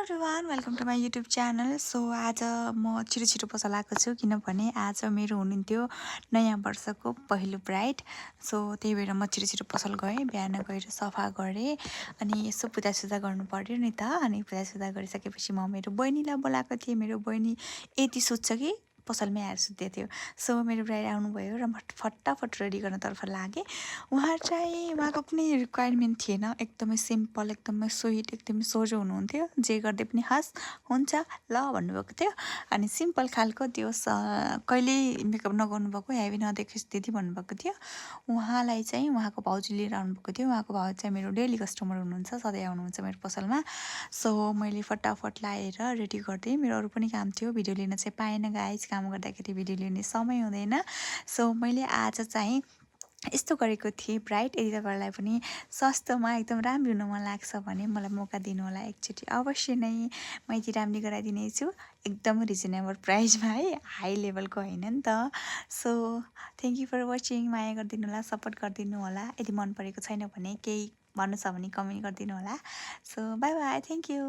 Everyone welcome to my YouTube channel. So आज म छिटो पसल आएको छु किनभने आज मेरो हुनुहुन्थ्यो नयाँ वर्षको पहिलो ब्राइड। सो त्यही भएर म छिटो पसल गएँ, बिहान गएर सफा गरेँ अनि यसो पूजासुजा गर्नु पर्यो नि त। अनि पूजासुजा गरिसकेपछि म मेरो बहिनीलाई बोलाएको थिएँ। मेरो बहिनी यति सोध्छ कि पसलमै आएर सुत्दै थियो। सो मेरो ब्राइड आउनुभयो र म फटाफट रेडी गर्नतर्फ लागेँ। उहाँको कुनै रिक्वायरमेन्ट थिएन, एकदमै सिम्पल, एकदमै स्विट, एकदमै सोझो हुनुहुन्थ्यो। जे गर्दै पनि हस् हुन्छ ल भन्नुभएको थियो। अनि सिम्पल खालको त्यो कहिल्यै मेकअप नगर्नुभएको, हेभी नदेखोस् दिदी भन्नुभएको थियो। उहाँलाई चाहिँ उहाँको भाउजू लिएर आउनुभएको थियो। उहाँको भाउजू चाहिँ मेरो डेली कस्टमर हुनुहुन्छ, सधैँ आउनुहुन्छ मेरो पसलमा। सो मैले फटाफट लाएर रेडी गरिदिएँ। मेरो अरू पनि काम थियो, भिडियो लिन चाहिँ पाएन गाइज, काम गर्दाखेरि भिडियो लिने समय हुँदैन। सो मैले आज चाहिँ यस्तो गरेको थिएँ ब्राइड। यदि तपाईँहरूलाई पनि सस्तोमा एकदम राम्रो हुन मन लाग्छ भने मलाई मौका दिनु होला एकचोटि, अवश्य नै म यति राम्रो गराइदिनेछु, एकदम रिजनेबल प्राइसमा है, हाई लेभलको होइन नि त। So thank you for watching. माया गरिदिनु होला, सपोर्ट गरिदिनु होला। यदि मन परेको छैन भने केही भन्नु छ भने कमेन्ट गरिदिनु होला। So by by, thank you.